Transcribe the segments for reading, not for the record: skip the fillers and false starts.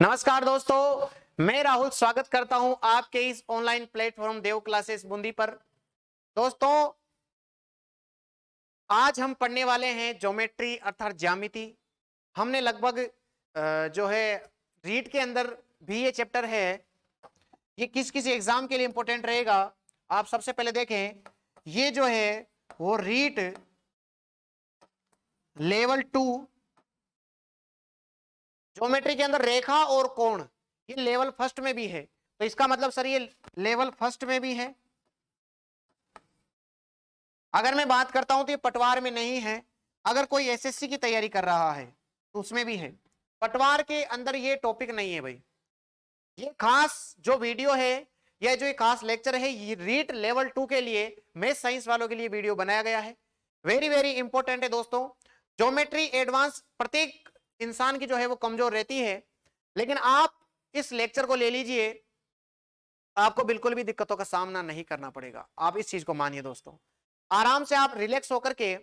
नमस्कार दोस्तों, मैं राहुल स्वागत करता हूं आपके इस ऑनलाइन प्लेटफॉर्म देव क्लासेस बूंदी पर। दोस्तों, आज हम पढ़ने वाले हैं ज्योमेट्री अर्थात ज्यामिति। हमने लगभग जो है रीट के अंदर भी ये चैप्टर है। ये किस किस एग्जाम के लिए इंपॉर्टेंट रहेगा, आप सबसे पहले देखें। ये जो है वो रीट लेवल 2 ज्योमेट्री के अंदर रेखा और कोण, ये लेवल फर्स्ट में भी है। तो इसका मतलब सर ये लेवल फर्स्ट में भी है। अगर मैं बात करता हूं तो ये पटवार में नहीं है। अगर कोई एसएससी की तैयारी कर रहा है तो उसमें भी है। पटवार के अंदर ये टॉपिक नहीं है भाई। ये खास जो वीडियो है या जो ये खास लेक्चर है, ये रीट लेवल 2 के लिए, मैथ साइंस वालों के लिए वीडियो बनाया गया है। वेरी वेरी इंपॉर्टेंट है दोस्तों। ज्योमेट्री एडवांस प्रत्येक इंसान की जो है वो कमजोर रहती है, लेकिन आप इस लेक्चर को ले लीजिए, आपको बिल्कुल भी दिक्कतों का सामना नहीं करना पड़ेगा। आप इस चीज को मानिए दोस्तों। आराम से आप रिलैक्स होकर के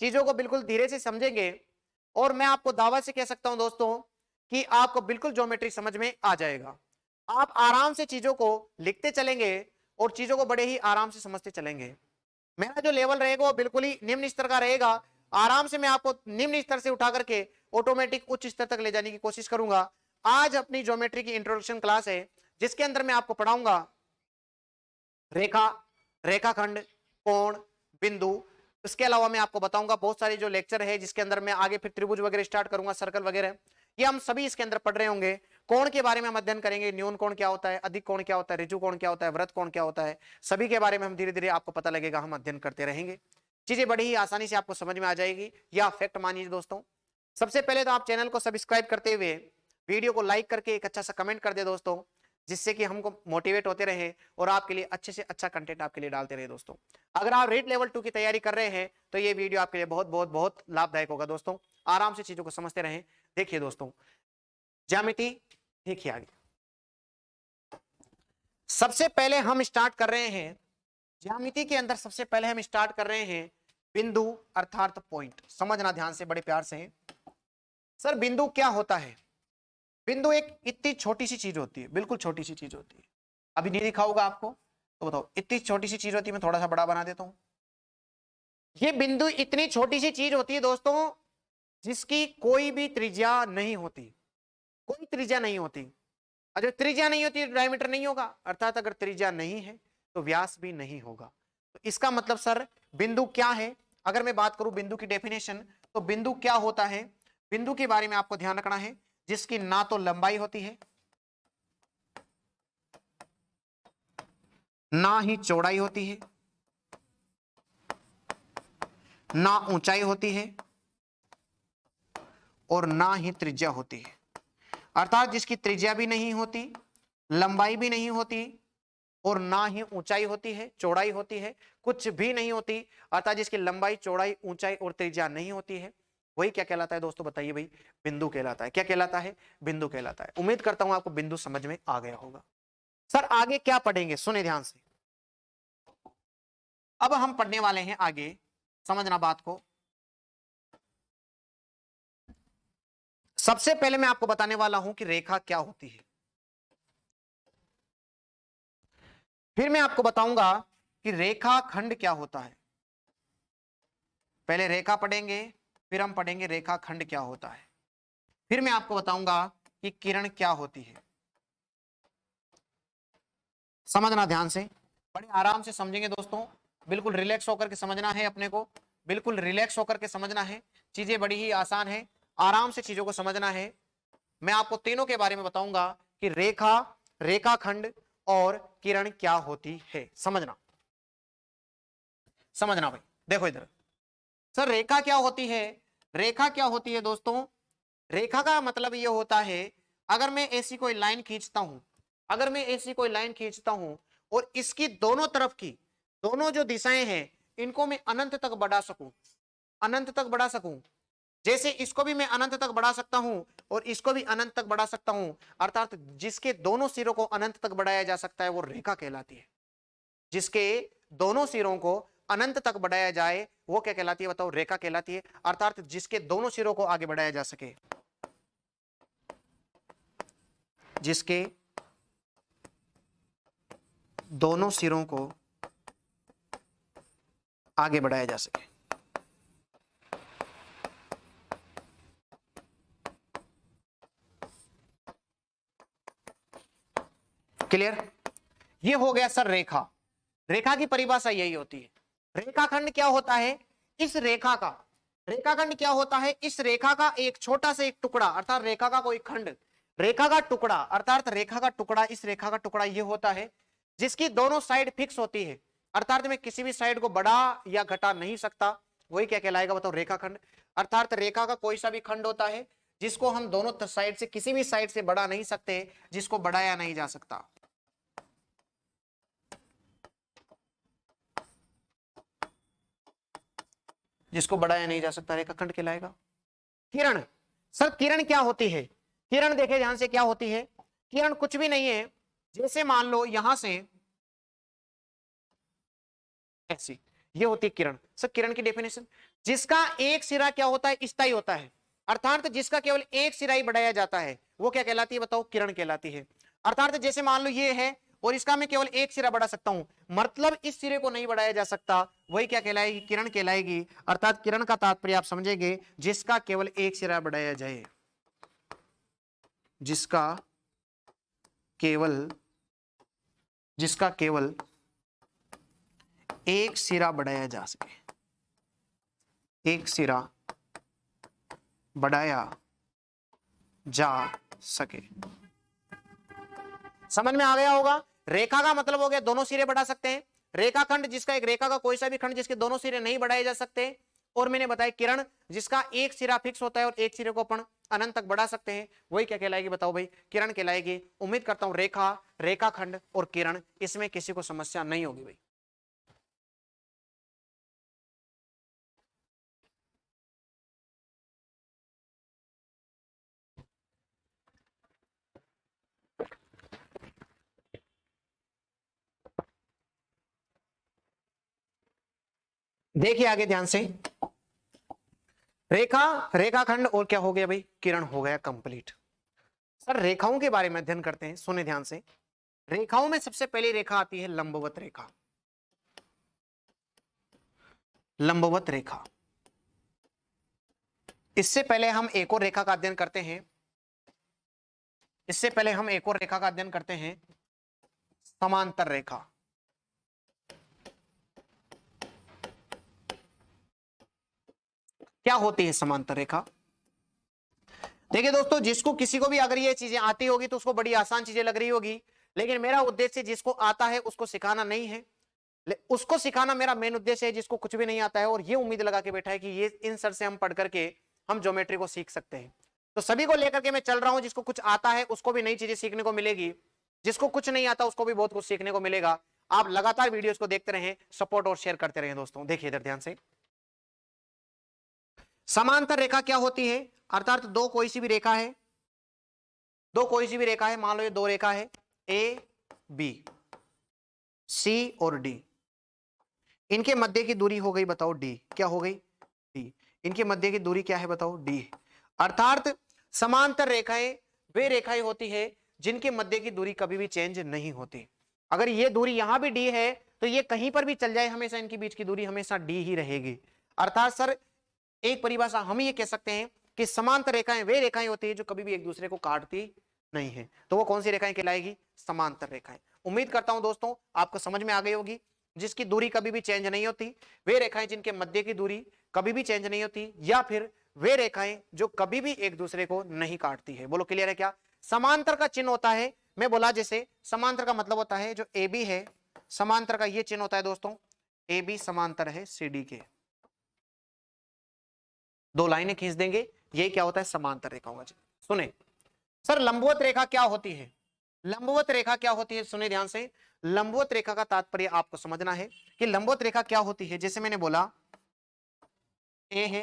चीजों को बिल्कुल धीरे से समझेंगे और मैं आपको दावा से कह सकता हूं दोस्तों कि आपको बिल्कुल ज्योमेट्री समझ में आ जाएगा। आप आराम से चीजों को लिखते चलेंगे और चीजों को बड़े ही आराम से समझते चलेंगे। मेरा जो लेवल रहेगा वो बिल्कुल ही निम्न स्तर का रहेगा। आराम से मैं आपको निम्न स्तर से उठा करके ऑटोमेटिक उच्च स्तर तक ले जाने की कोशिश करूंगा। आज अपनी ज्योमेट्री की इंट्रोडक्शन क्लास है, जिसके अंदर मैं आपको पढ़ाऊंगा रेखा, रेखाखंड, कोण, बिंदु। इसके अलावा मैं आपको बताऊंगा बहुत सारे जो लेक्चर है, जिसके अंदर मैं आगे फिर त्रिभुज वगैरह स्टार्ट करूंगा, सर्कल वगैरह, ये हम सभी इसके अंदर पढ़ रहे होंगे। कोण के बारे में हम अध्ययन करेंगे। न्यून कोण क्या होता है, अधिक कोण क्या होता है, ऋजु कोण क्या होता है, वृत्त कोण क्या होता है, सभी के बारे में हम धीरे धीरे आपको पता लगेगा, हम अध्ययन करते रहेंगे। चीजें बड़ी ही आसानी से आपको समझ में आ जाएगी, यह फैक्ट मानिए दोस्तों। सबसे पहले तो आप चैनल को सब्सक्राइब करते हुए वीडियो को लाइक करके एक अच्छा सा कमेंट कर दे दोस्तों, जिससे कि हमको मोटिवेट होते रहे और आपके लिए अच्छे से अच्छा कंटेंट आपके लिए डालते रहे दोस्तों। अगर आप रीट लेवल 2 की तैयारी कर रहे हैं तो ये वीडियो आपके लिए बहुत बहुत बहुत लाभदायक होगा दोस्तों। आराम से चीजों को समझते रहें। देखिए दोस्तों, ज्यामिति देखिए आगे। सबसे पहले हम स्टार्ट कर रहे हैं ज्यामिति के अंदर, सबसे पहले हम स्टार्ट कर रहे हैं बिंदु अर्थात पॉइंट। समझना ध्यान से, बड़े प्यार से। सर बिंदु क्या होता है? बिंदु एक इतनी छोटी सी चीज होती है, बिल्कुल छोटी सी चीज होती है। अभी नहीं दिखा होगा आपको तो बताओ, इतनी छोटी सी चीज होती है। मैं थोड़ा सा बड़ा बना देता हूं। ये बिंदु इतनी छोटी सी चीज होती है दोस्तों, जिसकी कोई भी त्रिज्या नहीं होती। कोई त्रिज्या नहीं होती। अगर त्रिज्या नहीं होती तो डायमीटर नहीं होगा, अर्थात अगर त्रिज्या नहीं है तो व्यास भी नहीं होगा। तो इसका मतलब सर बिंदु क्या है? अगर मैं बात करूं बिंदु की डेफिनेशन, तो बिंदु क्या होता है? बिंदु के बारे में आपको ध्यान रखना है, जिसकी ना तो लंबाई होती है, ना ही चौड़ाई होती है, ना ऊंचाई होती है और ना ही त्रिज्या होती है। अर्थात जिसकी त्रिज्या भी नहीं होती, लंबाई भी नहीं होती और ना ही ऊंचाई होती है, चौड़ाई होती है, कुछ भी नहीं होती। अर्थात जिसकी लंबाई, चौड़ाई, ऊंचाई और त्रिज्या नहीं होती है, वही क्या कहलाता है दोस्तों? बताइए भाई। बिंदु कहलाता है। क्या कहलाता है? बिंदु कहलाता है। उम्मीद करता हूं आपको बिंदु समझ में आ गया होगा। सर आगे क्या पढ़ेंगे, सुने ध्यान से। अब हम पढ़ने वाले हैं आगे, समझना बात को। सबसे पहले मैं आपको बताने वाला हूं कि रेखा क्या होती है, फिर मैं आपको बताऊंगा कि रेखाखंड क्या होता है। पहले रेखा पढ़ेंगे, फिर हम पढ़ेंगे रेखाखंड क्या होता है, फिर मैं आपको बताऊंगा कि किरण क्या होती है। समझना ध्यान से, बड़े आराम से समझेंगे दोस्तों। बिल्कुल रिलैक्स होकर के समझना है अपने को, बिल्कुल रिलैक्स होकर के समझना है। चीजें बड़ी ही आसान है, आराम से चीजों को समझना है। मैं आपको तीनों के बारे में बताऊंगा कि रेखा, रेखाखंड और किरण क्या होती है। समझना, समझना भाई। देखो इधर, सर रेखा क्या होती है? रेखा क्या होती है दोस्तों? रेखा का मतलब यह होता है, अगर मैं ऐसी कोई लाइन खींचता हूं, अगर मैं ऐसी कोई लाइन खींचता हूं और इसकी दोनों तरफ की दोनों जो दिशाएं हैं, इनको मैं अनंत तक बढ़ा सकूं, अनंत तक बढ़ा सकूं। जैसे इसको भी मैं अनंत तक बढ़ा सकता हूं और इसको भी अनंत तक बढ़ा सकता हूं। अर्थात जिसके दोनों सिरों को अनंत तक बढ़ाया जा सकता है वो रेखा कहलाती है। जिसके दोनों सिरों को अनंत तक बढ़ाया जाए वो क्या कहलाती है? बताओ, रेखा कहलाती है। अर्थात जिसके दोनों सिरों को आगे बढ़ाया जा सके। जिसके दोनों सिरों को आगे बढ़ाया जा सके। क्लियर? ये हो गया सर रेखा। रेखा की परिभाषा यही होती है। रेखाखंड क्या होता है? इस रेखा का, रेखाखंड क्या होता है? इस रेखा का एक छोटा सा एक टुकड़ा, अर्थात रेखा का कोई खंड, रेखा का टुकड़ा अर्थात रेखा का टुकड़ा, इस रेखा का टुकड़ा ये होता है जिसकी दोनों साइड फिक्स होती है, अर्थात मैं किसी भी साइड को बढ़ा या घटा नहीं सकता। वही क्या कहलाएगा बताओ? रेखाखंड। अर्थात रेखा का कोई सा भी खंड होता है जिसको हम दोनों साइड से, किसी भी साइड से बढ़ा नहीं सकते, जिसको बढ़ाया नहीं जा सकता। जिसको बढ़ाया नहीं जा सकता रेखाखंड कहलाएगा। किरण, सर किरण क्या होती है? किरण देखे ध्यान से, क्या होती है? किरण कुछ भी नहीं है, जैसे मान लो यहां से ऐसी, ये होती है किरण। सर किरण की डेफिनेशन, जिसका एक सिरा क्या होता है? स्थायी होता है, अर्थात जिसका केवल एक सिरा ही बढ़ाया जाता है, वो क्या कहलाती है बताओ? किरण कहलाती है। अर्थात जैसे मान लो ये है और इसका मैं केवल एक सिरा बढ़ा सकता हूं, मतलब इस सिरे को नहीं बढ़ाया जा सकता, वही क्या कहलाएगी? किरण कहलाएगी। अर्थात किरण का तात्पर्य आप समझेंगे जिसका केवल एक सिरा बढ़ाया जाए, जिसका केवल एक सिरा बढ़ाया जा सके, एक सिरा बढ़ाया जा सके। समझ में आ गया होगा? रेखा का मतलब हो गया दोनों सिरे बढ़ा सकते हैं। रेखाखंड जिसका, एक रेखा का कोई सा भी खंड जिसके दोनों सिरे नहीं बढ़ाए जा सकते। और मैंने बताया किरण जिसका एक सिरा फिक्स होता है और एक सिरे को अपन अनंत तक बढ़ा सकते हैं, वही क्या कहलाएगी बताओ भाई? किरण कहलाएगी। उम्मीद करता हूं रेखा, रेखाखंड और किरण, इसमें किसी को समस्या नहीं होगी भाई। देखिए आगे ध्यान से, रेखा, रेखाखंड और क्या हो गया भाई? किरण हो गया कंप्लीट। सर रेखाओं के बारे में अध्ययन करते हैं, सुने ध्यान से। रेखाओं में सबसे पहली रेखा आती है लंबवत रेखा। लंबवत रेखा, इससे पहले हम एक और रेखा का अध्ययन करते हैं। इससे पहले हम एक और रेखा का अध्ययन करते हैं, समांतर रेखा। क्या होती है समांतर रेखा? देखिए दोस्तों, जिसको किसी को भी अगर ये चीजें आती होगी तो उसको बड़ी आसान चीजें लग रही होगी, लेकिन मेरा उद्देश्य जिसको आता है उसको सिखाना नहीं है, उसको सिखाना मेरा मेन उद्देश्य है, जिसको कुछ भी नहीं आता है और ये उम्मीद लगा के बैठा है कि ये इन सर से हम पढ़ करके हम ज्योमेट्री को सीख सकते हैं। तो सभी को लेकर के मैं चल रहा हूं, जिसको कुछ आता है उसको भी नई चीजें सीखने को मिलेगी, जिसको कुछ नहीं आता उसको भी बहुत कुछ सीखने को मिलेगा। आप लगातार वीडियोस को देखते रहें, सपोर्ट और शेयर करते रहें दोस्तों। देखिए इधर ध्यान से, समांतर रेखा क्या होती है? अर्थात दो कोई सी भी रेखा है, दो कोई सी भी रेखा है, मान लो ये दो रेखा है ए बी, सी और डी, इनके मध्य की दूरी हो गई बताओ डी। क्या हो गई? डी। इनके मध्य की दूरी क्या है बताओ? डी। अर्थात समांतर रेखाएं वे रेखाएं होती है जिनके मध्य की दूरी कभी भी चेंज नहीं होती। अगर ये दूरी यहां भी डी है तो ये कहीं पर भी चल जाए, हमेशा इनके बीच की दूरी हमेशा डी ही रहेगी। अर्थात सर एक परिभाषा हम ये कह सकते हैं कि समांतर रेखाएं वे रेखाएं होती है जो कभी भी एक दूसरे को काटती नहीं है। तो वो कौन सी रेखाएं कहलाएगी? समांतर रेखाएं। उम्मीद करता हूं दोस्तों आपको समझ में आ गई होगी। जिसकी दूरी कभी भी चेंज नहीं होती, वे रेखाएं जिनके मध्य की दूरी कभी भी चेंज नहीं होती, या फिर वे रेखाएं जो कभी भी एक दूसरे को नहीं काटती है। बोलो क्लियर है क्या? समांतर का चिन्ह होता है, मैं बोला जैसे समांतर का मतलब होता है जो ए बी है, समांतर का ये चिन्ह होता है दोस्तों, ए बी समांतर है सी डी के। दो लाइनें खींच देंगे, यही क्या होता है? समांतर रेखाओं का चिन्ह। सुने सर लंबवत रेखा क्या होती है? लंबवत रेखा क्या होती है? सुने ध्यान से, लंबवत रेखा का तात्पर्य आपको समझना है कि लंबवत रेखा क्या होती है। जैसे मैंने बोला ए है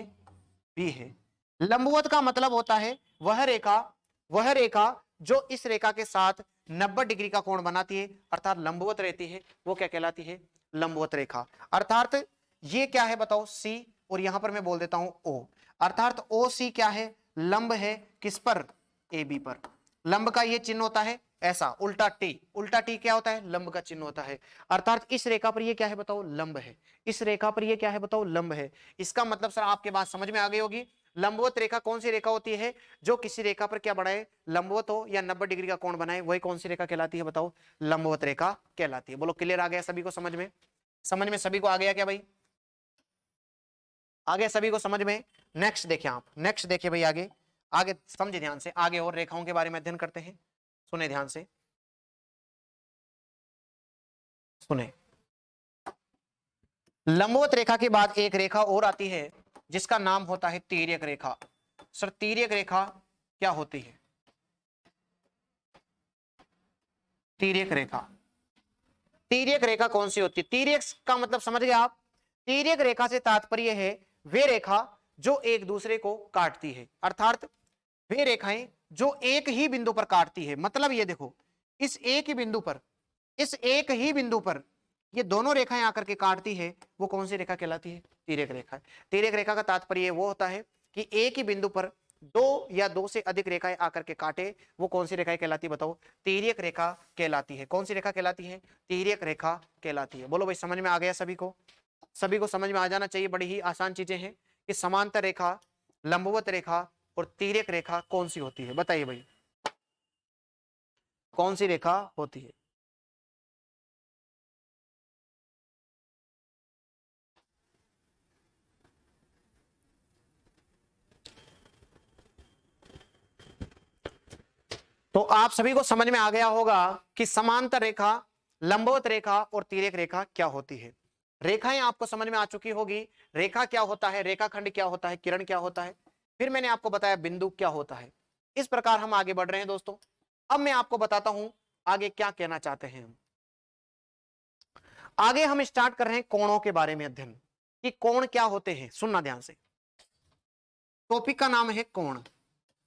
बी है, लंबवत का मतलब होता है वह रेखा जो इस रेखा के साथ 90 डिग्री का कोण बनाती है, अर्थात लंबवत रहती है, वो क्या कहलाती है? लंबवत रेखा। अर्थात ये क्या है बताओ? सी, और यहां पर मैं बोल देता हूं ओ। अर्थात ओ सी क्या है? लंब है किस पर? ए बी पर। लंब का ये चिन्ह होता है ऐसा, उल्टा टी क्या होता है, लंब का चिन्ह होता है। अर्थात इस रेखा पर ये क्या है बताओ, लंब है। इस रेखा पर ये क्या है बताओ, लंब है। इसका मतलब सर आपके बात समझ में आ गई होगी। लंबवत रेखा कौन सी रेखा होती है, जो किसी रेखा पर क्या बनाए, लंबवत हो या 90 डिग्री का कोण बनाए, वही कौन सी रेखा कहलाती है बताओ, लंबवत रेखा कहलाती है। बोलो क्लियर आ गया सभी को, समझ में सभी को आ गया क्या भाई, आ गया सभी को समझ में। नेक्स्ट देखिए आप, नेक्स्ट देखिए भाई, आगे आगे समझे ध्यान से, आगे और रेखाओं के बारे में अध्ययन करते हैं। सुने ध्यान से, सुने। लंबवत रेखा के बाद एक रेखा और आती है जिसका नाम होता है तिर्यक रेखा। सर तिर्यक रेखा क्या होती है, तिर्यक रेखा, तिर्यक रेखा कौन सी होती है, तिर्यक का मतलब समझ गए आप। तिर्यक रेखा से तात्पर्य है वे रेखा जो एक दूसरे को काटती है, अर्थात वे रेखाएं जो एक ही बिंदु पर काटती है। मतलब ये देखो, इस एक ही बिंदु पर, इस एक ही बिंदु पर ये दोनों रेखाएं आकर के काटती है, वो कौन सी रेखा कहलाती है, तिर्यक रेखा। तिर्यक रेखा का तात्पर्य वो होता है कि एक ही बिंदु पर दो या दो से अधिक रेखाएं आकर के काटे, वो कौन सी रेखाएं कहलाती है बताओ, तिर्यक रेखा कहलाती है। कौन सी रेखा कहलाती है, तिर्यक रेखा कहलाती है। बोलो भाई समझ में आ गया सभी को, सभी को समझ में आ जाना चाहिए। बड़ी ही आसान चीजें हैं कि समांतर रेखा, लंबवत रेखा और तिर्यक रेखा कौन सी होती है, बताइए भाई कौन सी रेखा होती है। तो आप सभी को समझ में आ गया होगा कि समांतर रेखा, लंबवत रेखा और तिर्यक रेखा क्या होती है। रेखाएं आपको समझ में आ चुकी होगी, रेखा क्या होता है, रेखाखंड क्या होता है, किरण क्या होता है, फिर मैंने आपको बताया बिंदु क्या होता है। इस प्रकार हम आगे बढ़ रहे हैं दोस्तों। अब मैं आपको बताता हूं आगे क्या कहना चाहते हैं हम। आगे हम स्टार्ट कर रहे हैं कोणों के बारे में अध्ययन, कि कोण क्या होते हैं। सुनना ध्यान से, टॉपिक का नाम है कोण।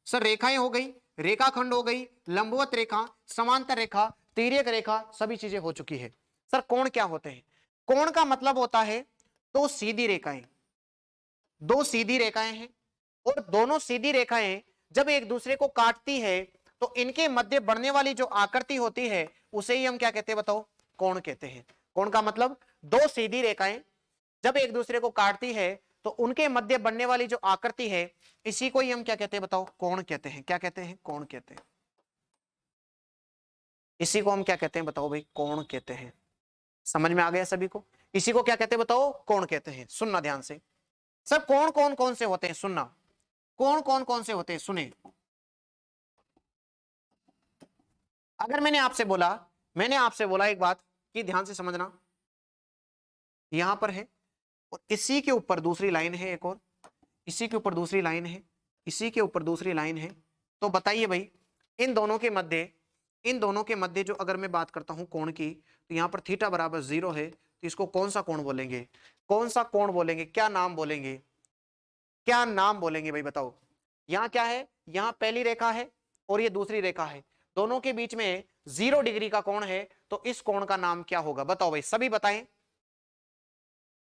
सर रेखाएं हो गई, रेखाखंड हो गई, लंबवत रेखा, समांतर रेखा, तिर्यक रेखा, सभी चीजें हो चुकी है। सर कोण क्या होते हैं, कोण का मतलब होता है दो सीधी रेखाएं, दो सीधी रेखाएं हैं, और दोनों सीधी रेखाएं जब एक दूसरे को काटती है तो इनके मध्य बढ़ने वाली जो आकृति होती है उसे ही हम क्या कहते हैं बताओ, कोण कहते हैं। कोण का मतलब दो सीधी रेखाएं जब एक दूसरे को काटती है तो उनके मध्य बनने वाली जो आकृति है, इसी को ही हम क्या कहते हैं बताओ, कोण कहते हैं। क्या कहते हैं, कोण कहते हैं। इसी को हम क्या कहते हैं बताओ भाई, कोण कहते हैं। समझ में आ गया सभी को, इसी को क्या कहते हैं बताओ, कोण कहते हैं। सुनना ध्यान से, सब कोण कौन कौन से होते हैं, सुनना, कोण कौन कौन से होते हैं सुने। अगर मैंने आपसे बोला एक बात कि ध्यान से समझना, यहां पर है और इसी के ऊपर दूसरी लाइन है एक और, इसी के ऊपर दूसरी लाइन है, इसी के ऊपर दूसरी लाइन है, तो बताइए भाई इन दोनों के मध्य, इन दोनों के मध्य जो अगर मैं बात करता हूं कोण की, तो यहां पर थीटा बराबर 0 है, तो इसको कौन सा कोण बोलेंगे, कौन सा कोण बोलेंगे, क्या नाम बोलेंगे, क्या नाम बोलेंगे भाई बताओ। यहां क्या है, यहां पहली रेखा है और ये दूसरी रेखा है, दोनों के बीच में 0 डिग्री का कोण है, तो इस कोण का नाम क्या होगा बताओ भाई, सभी बताएं।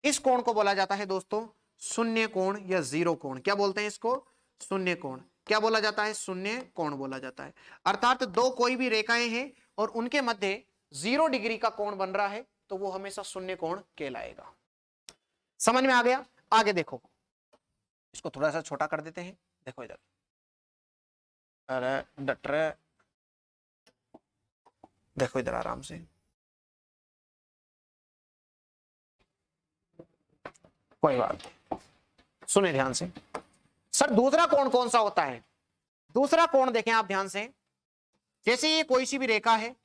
इस कोण को बोला जाता है दोस्तों शून्य कोण या जीरो कोण। क्या बोलते हैं इसको, शून्य कोण। क्या बोला जाता है, शून्य कोण बोला जाता है। अर्थात दो कोई भी रेखाएं हैं और उनके मध्य 0 डिग्री का कोण बन रहा है तो वो हमेशा शून्य कोण कहलाएगा। समझ में आ गया। आगे देखो, इसको थोड़ा सा छोटा कर देते हैं, देखो इधर, अरे डट रहे, देखो इधर आराम से, कोई बात नहीं, सुने ध्यान से। सर दूसरा कोण कौन सा होता है, दूसरा कोण देखें आप ध्यान से, जैसे ये कोई सी भी रेखा है,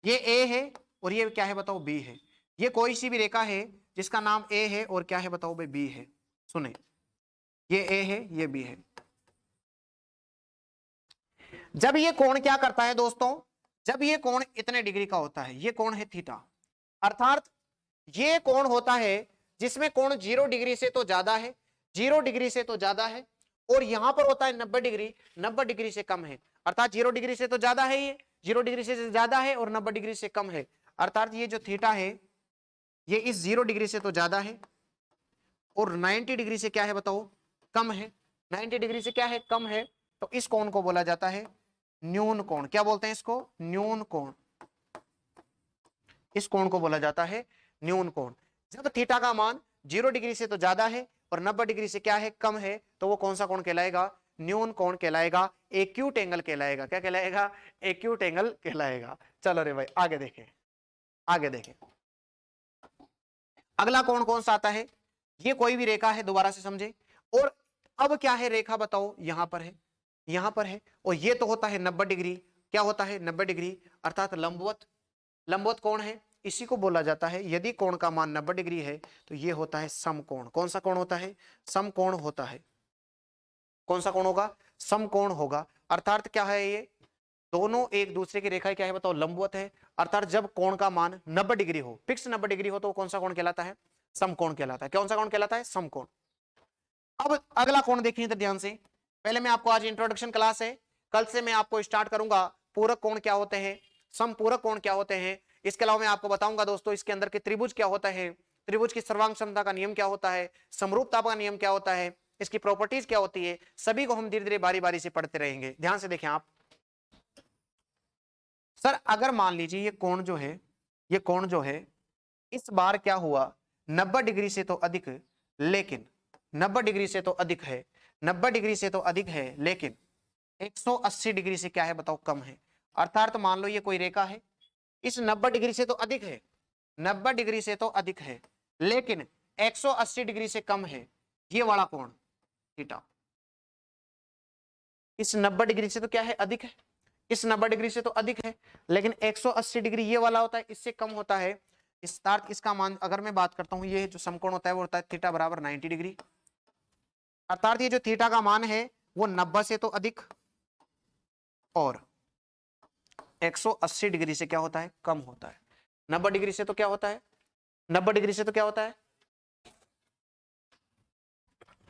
ये ए है और ये क्या है बताओ, बी है। ये कोई सी भी रेखा है जिसका नाम ए है और क्या है बताओ भाई, बी है। सुने, ये ए है, ये बी है। जब ये कोण क्या करता है दोस्तों, जब ये कोण इतने डिग्री का होता है, ये कोण है थीटा, अर्थात ये कोण होता है जिसमें कोण 0 डिग्री से तो ज्यादा है, 0 डिग्री से तो ज्यादा है, और यहां पर होता है 90 डिग्री, 90 डिग्री से कम है। अर्थात 0 डिग्री से तो ज्यादा है, ये 0 डिग्री से ज्यादा है और 90 डिग्री से कम है। अर्थात ये जो थीटा है ये इस 0 डिग्री से तो ज्यादा है और 90 डिग्री से क्या है बताओ, कम है। 90 डिग्री से क्या है, कम है। तो इस कोण को बोला जाता है न्यून कोण। क्या बोलते हैं इसको? न्यून कोण। इस कोण को बोला जाता है न्यून कोण। जब थीटा का मान 0 डिग्री से तो ज्यादा है और 90 डिग्री से क्या है? कम है, तो वो कौन सा कोण कहलाएगा? न्यून कोण कहलाएगा, एक्यूट एंगल कहलाएगा। क्या कहलाएगा? एक्यूट एंगल कहलाएगा। चलो रे भाई आगे देखें, आगे देखें। अगला कोण कौन सा आता है? ये कोई भी रेखा है, दोबारा से समझे। और अब क्या है रेखा बताओ? यहां पर है, यहां पर है, और ये तो होता है 90 डिग्री। क्या होता है? 90 डिग्री, अर्थात लंबवत। लंबवत कोण है, इसी को बोला जाता है, यदि कोण का मान 90 डिग्री है तो ये होता है समकोण। कौन सा कोण होता है? समकोण होता है। कौन सा कोण होगा? समकोण होगा। अर्थात क्या है? ये दोनों एक दूसरे की रेखा क्या है बताओ? लंबवत है। अर्थात जब कोण का मान 90 डिग्री हो, फिक्स 90 डिग्री हो, तो कौन सा कोण कहलाता है? समकोण कहलाता है। कौन सा कोण कहलाता है? समकोण। अब अगला कोण देखिए इधर ध्यान से। पहले मैं आपको, आज इंट्रोडक्शन क्लास है, कल से मैं आपको स्टार्ट करूंगा पूरक कोण क्या होते हैं, समपूरक कोण क्या होते हैं। इसके अलावा मैं आपको बताऊंगा दोस्तों इसके अंदर के त्रिभुज क्या होता है, त्रिभुज की सर्वांग क्षमता का नियम क्या होता है, समरूपता का नियम क्या होता है, इसकी प्रॉपर्टीज क्या होती है, सभी को हम धीरे धीरे बारी बारी से पढ़ते रहेंगे। ध्यान से देखें आप। सर अगर मान लीजिए ये कोण जो है, ये कोण जो है इस बार क्या हुआ? 90 डिग्री से तो अधिक, लेकिन 90 डिग्री से तो अधिक है, 90 डिग्री से तो अधिक है, लेकिन 180 डिग्री से क्या है बताओ? कम है। अर्थात मान लो ये कोई रेखा है, इस 90 डिग्री से तो अधिक है, 90 डिग्री से तो अधिक है, लेकिन 180 डिग्री से कम है, ये वाला कोण थीटा। इस 90 डिग्री से तो क्या है? अधिक है, इस 90 डिग्री से तो अधिक है, लेकिन 180 डिग्री ये वाला होता है, इससे कम होता है। इस अर्थात इसका मान अगर मैं बात करता हूं, ये जो समकोण होता है वो होता है थीटा बराबर 90 डिग्री। अर्थात ये जो थीटा का मान है वो 90 से तो अधिक और 180 डिग्री से क्या होता है? कम होता है। 90 डिग्री से तो क्या होता है? 90 डिग्री से तो क्या होता है?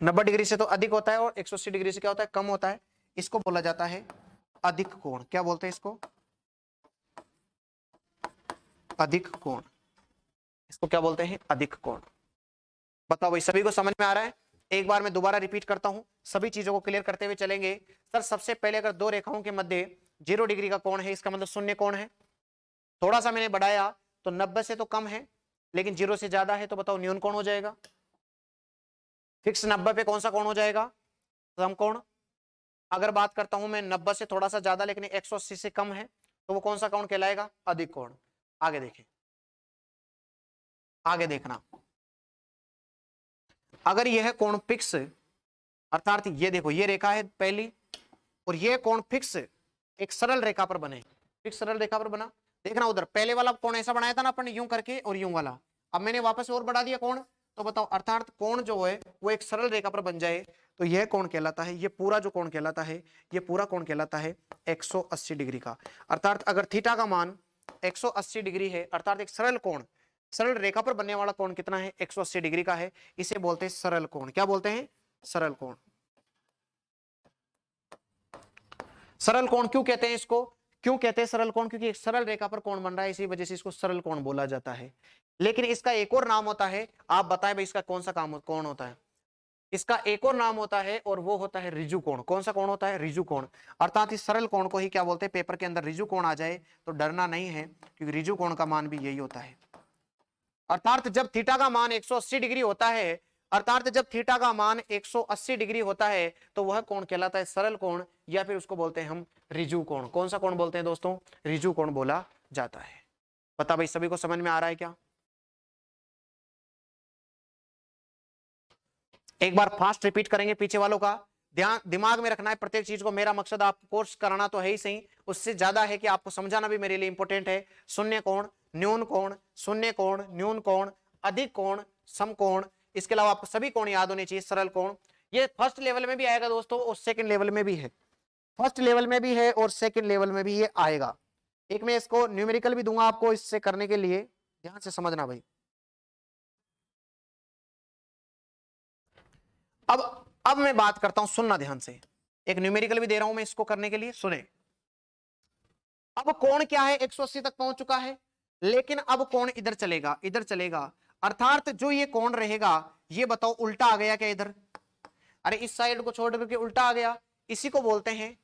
90 डिग्री से तो अधिक होता है और 180 डिग्री से क्या होता है? कम होता है। इसको बोला जाता है अधिक कोण। क्या बोलते हैं इसको? अधिक कोण। इसको क्या बोलते हैं? अधिक कोण। बताओ भाई सभी को समझ में आ रहा है? एक बार मैं दोबारा रिपीट करता हूं, सभी चीजों को क्लियर करते हुए चलेंगे। सर सबसे पहले अगर दो रेखाओं के मध्य 0 डिग्री का कोण है, इसका मतलब शून्य कोण है। थोड़ा सा मैंने बढ़ाया तो 90 से तो कम है, लेकिन 0 से ज्यादा है, तो बताओ न्यून कोण हो जाएगा। फिक्स 90 पे कौन सा कोण हो जाएगा? समकोण। अगर बात करता हूं मैं 90 से थोड़ा सा ज्यादा लेकिन 180 से कम है, तो वो कौन सा कोण कहलाएगा? अधिक कोण। आगे देखें, आगे देखना। अगर यह कोण फिक्स, अर्थात ये देखो ये रेखा है पहली, और ये कोण फिक्स एक सरल रेखा पर बने, फिक्स सरल रेखा पर बना। देखना उधर पहले वाला कोण ऐसा बनाया था ना अपन, यूं करके और यूं वाला, अब मैंने वापस और बढ़ा दिया कोण, तो बताओ अर्थात कोण जो है वो एक सरल रेखा पर बन जाए, तो यह कोण कहलाता है, ये पूरा जो कोण कहलाता है, ये पूरा कोण कहलाता है 180 डिग्री का। अर्थात अगर थीटा का मान 180 डिग्री है, अर्थात एक सरल कोण, सरल रेखा पर बनने वाला कोण कितना है? 180 डिग्री का है। इसे बोलते हैं सरल कोण। क्या बोलते हैं? सरल कोण। सरल कोण क्यों कहते हैं इसको? क्यों कहते हैं सरल कोण? क्योंकि एक सरल रेखा पर कोण बन रहा है, इसी वजह से इसको सरल कोण बोला जाता है। लेकिन इसका एक और नाम होता है, आप बताएं भाई इसका कौन सा काम कोण होता है? इसका एक और नाम होता है और वो होता है ऋजु कोण। कौन सा कोण होता है? ऋजु कोण। अर्थात इस सरल कोण को ही क्या बोलते हैं? पेपर के अंदर ऋजु कोण आ जाए तो डरना नहीं है, क्योंकि ऋजु कोण का मान भी यही होता है। अर्थात जब थीटा का मान 180 डिग्री होता है, अर्थात जब थीटा का मान 180 डिग्री होता है, तो वह कोण कहलाता है सरल कोण, या फिर उसको बोलते हैं हम ऋजु कोण। कौन सा कोण बोलते हैं दोस्तों? ऋजु कोण बोला जाता है। बता भाई सभी को समझ में आ रहा है क्या? एक बार फास्ट रिपीट करेंगे पीछे वालों का, ध्यान दिमाग में रखना है प्रत्येक चीज को। मेरा मकसद आपको कोर्स कराना तो है ही सही, उससे ज्यादा है कि आपको समझाना भी मेरे लिए इंपॉर्टेंट है। शून्य कोण, न्यून कोण, शून्य कोण, न्यून कोण, अधिक कोण, समकोण, इसके अलावा आपको सभी कोण याद होने चाहिए। सरल कोण ये फर्स्ट लेवल में भी आएगा दोस्तों और सेकंड लेवल में भी है, फर्स्ट लेवल में भी है और सेकंड लेवल में भी ये आएगा। एक मैं इसको न्यूमेरिकल भी दूंगा आपको इससे करने के लिए, ध्यान से समझना भाई। अब मैं बात करता हूं, सुनना ध्यान से, एक न्यूमेरिकल भी दे रहा हूं मैं इसको करने के लिए, सुने। अब कोण क्या है? 180 तक पहुंच चुका है, लेकिन अब कोण इधर चलेगा, इधर चलेगा। अर्थात जो ये कोण रहेगा, ये बताओ उल्टा आ गया क्या इधर? अरे इस साइड को छोड़ करके उल्टा आ गया, इसी को बोलते हैं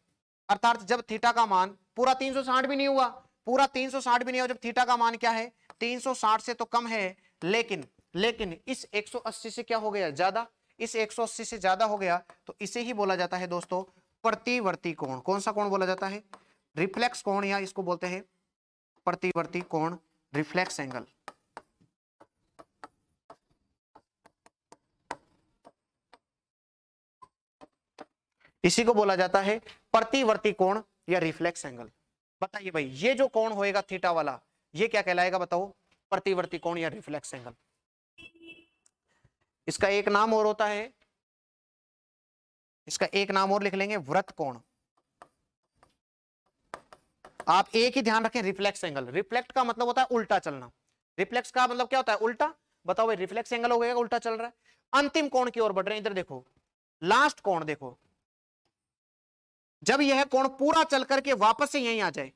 अर्थात जब थीटा का मान पूरा 360 भी नहीं हुआ, पूरा 360 भी नहीं हुआ, जब थीटा का मान क्या है 360 से तो कम है, लेकिन इस 180 से क्या हो गया ज्यादा, इस 180 से ज्यादा हो गया, तो इसे ही बोला जाता है दोस्तों प्रतिवर्ती कोण। कौन सा कोण बोला जाता है? रिफ्लेक्स कोण, या इसको बोलते हैं प्रतिवर्ती कोण, रिफ्लेक्स एंगल। इसी को बोला जाता है प्रतिवर्ती कोण या रिफ्लेक्स एंगल। बताइए भाई, ये जो कोण होएगा थीटा वाला, ये क्या कहलाएगा बताओ? प्रतिवर्ती कोण या रिफ्लेक्स एंगल। इसका एक नाम और होता है, इसका एक नाम और लिख लेंगे, वृत्त कोण। आप एक ही ध्यान रखें, रिफ्लेक्स एंगल। रिफ्लेक्ट का मतलब होता है उल्टा चलना, रिफ्लेक्स का मतलब क्या होता है? उल्टा। बताओ भाई, रिफ्लेक्स एंगल हो गया उल्टा चल रहा है। अंतिम कोण की ओर बढ़ रहे हैं, इधर देखो, लास्ट कोण देखो, जब यह कोण पूरा चल करके वापस से यहीं आ जाए,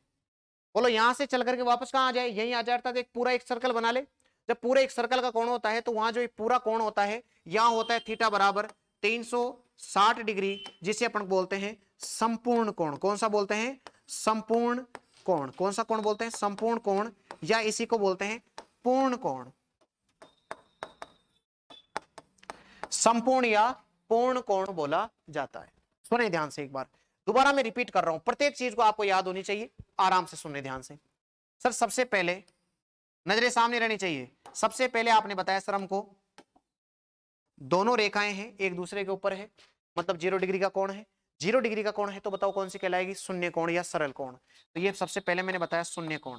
बोलो यहां से चल करके वापस कहां आ जाए? यहीं आ जाए, अर्थात एक पूरा एक सर्कल बना ले। जब पूरे एक सर्कल का कोण होता है तो वहां जो एक पूरा कोण होता है, यहां होता है थीटा बराबर 360 डिग्री, जिसे अपन बोलते हैं संपूर्ण कोण। कौन सा बोलते हैं? संपूर्ण कोण। कौन सा कोण बोलते हैं? संपूर्ण कोण, या इसी को बोलते हैं पूर्ण कोण। संपूर्ण या पूर्ण कोण बोला जाता है। सुने ध्यान से एक बार, दोबारा मैं रिपीट कर रहा हूं, प्रत्येक चीज को आपको याद होनी चाहिए, आराम से सुनने ध्यान से। सर सबसे पहले नजरें सामने रहनी चाहिए। सबसे पहले आपने बताया सर हमको दोनों रेखाएं हैं एक दूसरे के ऊपर है, मतलब 0 डिग्री का कोण है। 0 डिग्री का कोण है तो बताओ कौन सी कहलाएगी? शून्य कोण या सरल कोण। तो ये सबसे पहले मैंने बताया शून्य कोण।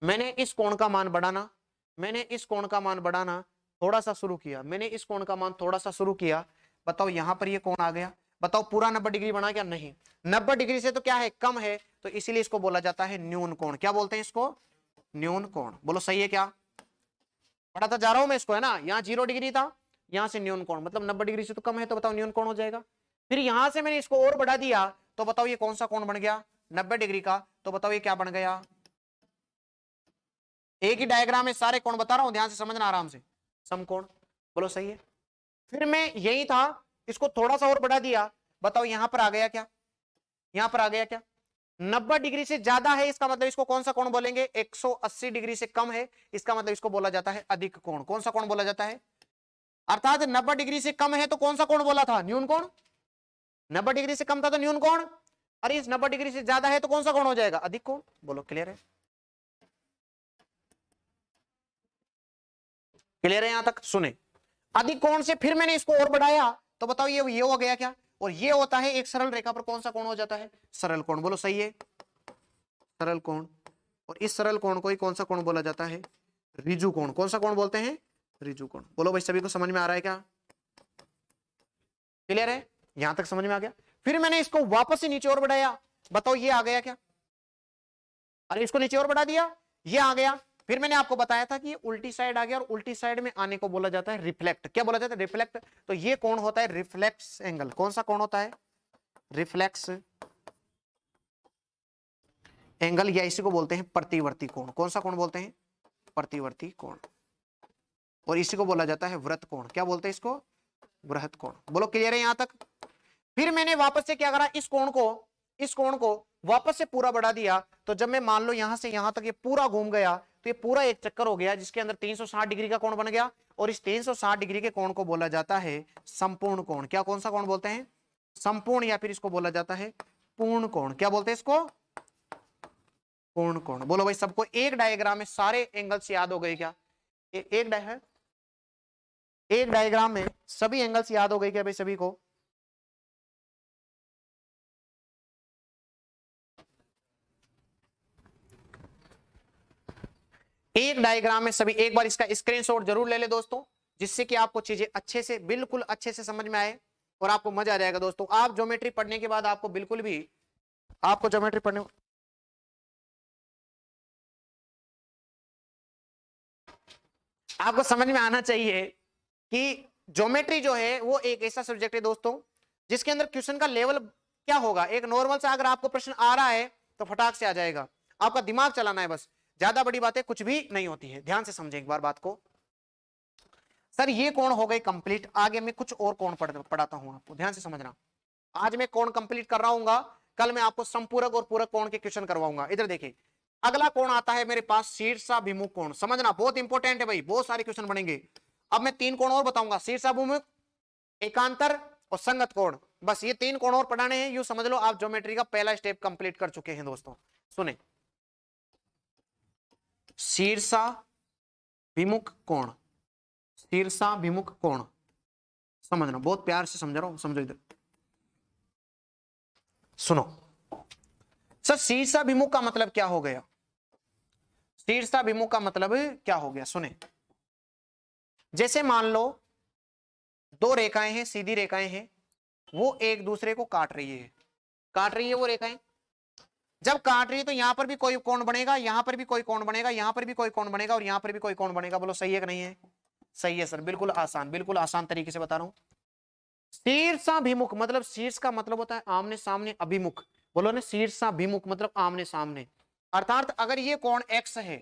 मैंने इस कोण का मान बढ़ाना, मैंने इस कोण का मान बढ़ाना थोड़ा सा शुरू किया, मैंने इस कोण का मान थोड़ा सा शुरू किया, बताओ यहां पर ये कोण आ गया। बताओ पूरा 90 डिग्री बना क्या? नहीं, 90 डिग्री से तो क्या है? कम है, तो इसीलिए इसको बोला जाता है न्यून कोण। क्या बोलते हैं इसको? न्यून कोण। बोलो सही है क्या? बढ़ाता जा रहा हूं मैं इसको, है ना। यहाँ 0 डिग्री था, यहां से न्यून कोण, मतलब 90 डिग्री से तो कम है, तो बताओ न्यून कोण हो जाएगा। फिर यहां से मैंने इसको और बढ़ा दिया, तो बताओ ये कौन सा कोण बन गया? 90 डिग्री का। तो बताओ ये क्या बन गया? एक ही डायग्राम में सारे कोण बता रहा हूं, ध्यान से समझना आराम से। समकोण। बोलो सही है। फिर मैं यही था, इसको थोड़ा सा और बढ़ा दिया, बताओ यहां पर आ गया क्या? यहां पर आ गया क्या? 90 डिग्री से ज्यादा है, इसका मतलब इसको कौन सा कोण बोलेंगे? 180 डिग्री से कम है, इसका मतलब इसको बोला जाता है अधिक कोण। कौन सा कोण बोला जाता है? अर्थात 90 डिग्री से कम है तो कौन सा कोण बोला था? न्यून कोण। 90 डिग्री से कम था तो न्यून कोण, और इस 90 डिग्री से ज्यादा है तो कौन सा कोण हो जाएगा? अधिक कोण। बोलो क्लियर है? क्लियर है यहां तक? सुने, अधिक कोण से फिर मैंने इसको और बढ़ाया, तो बताओ ये हो गया क्या? और ये होता है एक सरल रेखा पर कौन सा कोण हो जाता है? सरल कोण। बोलो सही है, सरल कोण। और इस सरल कोण को ही कौन सा कोण बोला जाता है? ऋजु कोण। कौन सा कोण बोलते हैं? ऋजु कोण। बोलो भाई सभी को समझ में आ रहा है क्या? क्लियर है? यहां तक समझ में आ गया। फिर मैंने इसको वापस से नीचे और बढ़ाया, बताओ ये आ गया क्या? अरे इसको नीचे और बढ़ा दिया, ये आ गया। फिर मैंने आपको बताया था कि ये उल्टी साइड आ गया, और उल्टी साइड में आने को बोला जाता है रिफ्लेक्ट। क्या बोला जाता है? रिफ्लेक्ट। तो ये कौन होता है? Reflex angle. कौन सा कौन होता है? रिफ्लेक्स एंगल, या इसी को बोलते हैं प्रतिवर्ती कोण। कौन सा कोण बोलते हैं? प्रतिवर्ती कोण। और इसी को बोला जाता है वृत्त कोण। क्या बोलते हैं इसको? वृत्त कोण। बोलो क्लियर है यहां तक? फिर मैंने वापस से क्या करा? इस कोण को वापस से पूरा बढ़ा दिया, तो जब मैं मान लो यहां से यहां तक ये पूरा घूम गया, तो ये पूरा एक चक्कर हो गया, जिसके अंदर 360 डिग्री का कोण बन गया, और इस 360 डिग्री के कोण को बोला जाता है संपूर्ण कोण। क्या कौन सा कोण बोलते हैं? संपूर्ण, या फिर इसको बोला जाता है पूर्ण कोण। क्या बोलते हैं इसको? पूर्ण कोण। बोलो भाई सबको एक डायग्राम में सारे एंगल्स याद हो गए क्या? एक डायग्राम में सभी एंगल्स याद हो गए क्या भाई सभी को? एक डायग्राम में सभी, एक बार इसका स्क्रीनशॉट जरूर ले ले दोस्तों, जिससे कि आपको चीजें अच्छे से, बिल्कुल अच्छे से समझ में आए और आपको मजा आ जाएगा दोस्तों। आप ज्योमेट्री पढ़ने के बाद आपको बिल्कुल भी, आपको ज्योमेट्री पढ़ने, आपको समझ में आना चाहिए कि ज्योमेट्री जो है वो एक ऐसा सब्जेक्ट है दोस्तों, जिसके अंदर क्वेश्चन का लेवल क्या होगा, एक नॉर्मल सा अगर आपको प्रश्न आ रहा है तो फटाक से आ जाएगा, आपका दिमाग चलाना है बस, ज्यादा बड़ी बातें कुछ भी नहीं होती है। ध्यान से समझें एक बार बात को। सर ये कोण हो गए कंप्लीट, आगे मैं कुछ और कोण पढ़ाता हूं आपको, ध्यान से समझना। आज मैं कोण कंप्लीट कर रहा हूँ, कल मैं आपको संपूरक और पूरक कोण के क्वेश्चन करवाऊंगा। इधर देखिए, अगला कोण आता है मेरे पास शीर्षाभिमुख कोण। समझना बहुत इंपॉर्टेंट है भाई, बहुत सारे क्वेश्चन बनेंगे। अब मैं 3 कोण और बताऊंगा, शीर्षाभिमुख, एकांतर और संगत कोण। बस ये 3 कोण और पढ़ाने हैं, यूं समझ लो आप ज्योमेट्री का पहला स्टेप कंप्लीट कर चुके हैं दोस्तों। सुने, शीर्षाभिमुख कोण, शीर्षाभिमुख कोण, समझना बहुत प्यार से समझ रहा हूं, समझो इधर सुनो। सर शीर्षाभिमुख का मतलब क्या हो गया? शीर्षाभिमुख का मतलब क्या हो गया? सुने, जैसे मान लो 2 रेखाएं हैं, सीधी रेखाएं हैं, वो एक दूसरे को काट रही है, काट रही है वो रेखाएं। जब काट रही है तो यहां पर भी कोई कोण बनेगा, यहां पर भी कोई कोण बनेगा, यहां पर भी कोई कोण बनेगा और यहां पर भी कोई कोण बनेगा। बोलो सही है कि नहीं है? सही है सर, बिल्कुल आसान, बिल्कुल आसान तरीके से बता रहा हूं। शीर्षाभिमुख मतलब, शीर्ष का मतलब होता है आमने सामने, अभिमुख, बोलो ना, शीर्षाभिमुख मतलब आमने सामने। अर्थात अगर ये कोण x है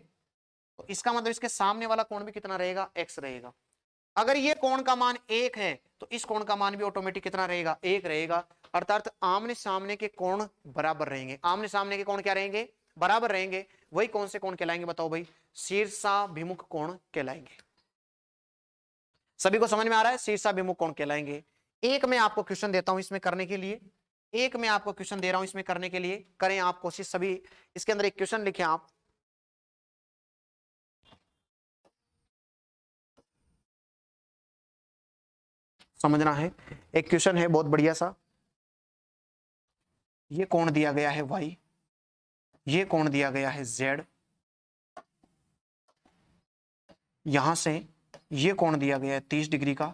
तो इसका मतलब इसके सामने वाला कोण भी कितना रहेगा? x रहेगा। अगर ये कोण का मान 1 है तो इस कोण का मान भी ऑटोमेटिक कितना रहेगा? 1 रहेगा। अर्थात आमने सामने के कोण बराबर रहेंगे। आमने सामने के कोण क्या रहेंगे? बराबर रहेंगे। वही कौन से कोण कहलाएंगे बताओ भाई? शीर्षाभिमुख कोण कहलाएंगे। सभी को समझ में आ रहा है? शीर्षाभिमुख कोण कहलाएंगे। एक मैं आपको क्वेश्चन देता हूं इसमें करने के लिए, एक मैं आपको क्वेश्चन दे रहा हूं इसमें करने के लिए, करें आप कोशिश सभी। इसके अंदर एक क्वेश्चन लिखें आप, समझना है। एक क्वेश्चन है बहुत बढ़िया सा। ये कोण दिया गया है y, ये कोण दिया गया है z, यहां से ये कोण दिया गया है 30 डिग्री का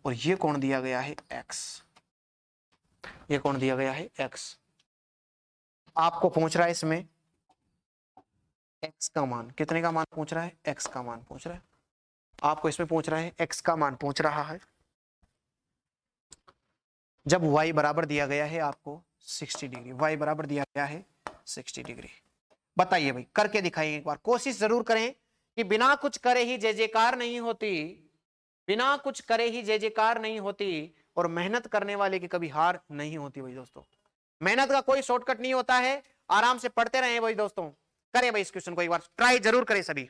और ये कोण दिया गया है x, ये कोण दिया गया है x। आपको पूछ रहा है इसमें x का मान, कितने का मान पूछ रहा है? x का मान पूछ रहा है आपको, इसमें पूछ रहा है x का मान पूछ रहा है। जब y बराबर दिया गया है आपको 60 डिग्री, y बराबर दिया गया है 60 डिग्री। बताइए भाई, करके दिखाइए एक बार, कोशिश जरूर करें कि बिना कुछ करे ही जय जयकार नहीं होती, बिना कुछ करे ही जय जयकार नहीं होती, और मेहनत करने वाले की कभी हार नहीं होती भाई दोस्तों। मेहनत का कोई शॉर्टकट नहीं होता है, आराम से पढ़ते रहे भाई दोस्तों। करें भाई इस क्वेश्चन को एक बार ट्राई जरूर करें सभी।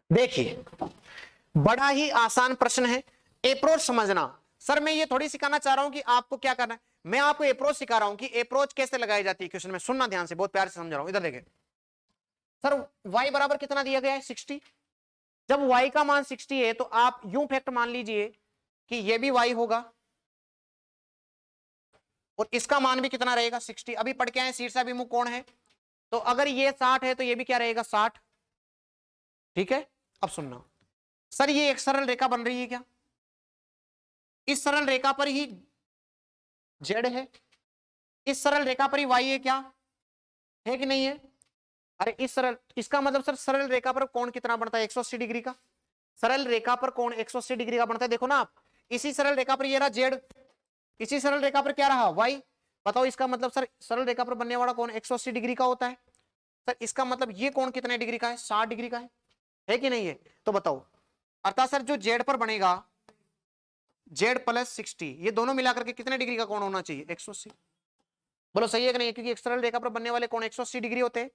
देखिए, बड़ा ही आसान प्रश्न है, अप्रोच समझना। सर मैं ये थोड़ी सिखाना चाह रहा हूं कि आपको क्या करना है, मैं आपको अप्रोच सिखा रहा हूं कि अप्रोच कैसे लगाई जाती है क्वेश्चन में। सुनना ध्यान से, बहुत प्यार से समझ रहा हूं। इधर देखिए सर, y बराबर कितना दिया गया है? 60। जब y का मान 60 है तो आप यूं फैक्ट मान लीजिए कि ये भी y होगा और इसका मान भी कितना रहेगा? 60। अभी पढ़ के आए शीर्षाभिमुख कोण है, तो अगर ये 60 है तो ये भी क्या रहेगा? 60। ठीक है, अब सुनना। सर ये एक सरल रेखा बन रही है क्या? इस सरल रेखा पर ही z है, इस सरल रेखा पर ही y है, क्या है कि नहीं है? अरे इस सरल, इसका मतलब सर सरल रेखा पर कोण कितना बनता है? 180 डिग्री का। सरल रेखा पर कोण 180 डिग्री का बनता है। देखो ना आप, इसी सरल रेखा पर ये रहा z, इसी सरल रेखा पर क्या रहा? y। बताओ इसका मतलब सर सरल रेखा पर बनने वाला कोण 180 डिग्री का होता है। सर इसका मतलब ये कोण कितने डिग्री का है? 60 डिग्री का है कि नहीं है? तो बताओ, अर्थात सर जो z पर बनेगा z प्लस 60, ये दोनों मिलाकर के कितने डिग्री का कोण होना चाहिए? 180। बोलो सही है कि नहीं? क्योंकि एक सरल रेखा पर बनने वाले कोण 180 डिग्री होते हैं।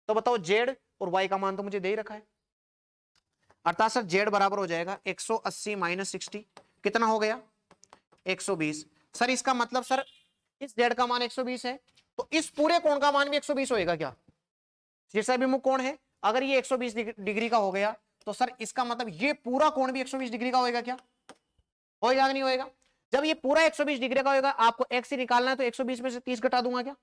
तो बताओ z और y का मान तो मुझे दे ही रखा है, अर्थात सर z बराबर हो जाएगा 180 माइनस 60, कितना हो गया? 120। सर इसका मतलब सर इस z का मान 120 है तो इस पूरे कोण का मान भी 120 होएगा क्या? शीर्षाभिमुख कोण है, अगर ये 120 डिग्री का हो गया तो सर इसका मतलब ये पूरा कोण भी 120 डिग्री का होएगा क्या? होएगा कि नहीं होएगा? जब ये पूरा 120 डिग्री का होएगा, आपको x ही निकालना है, तो 120 में से 30 घटा दूंगा क्या?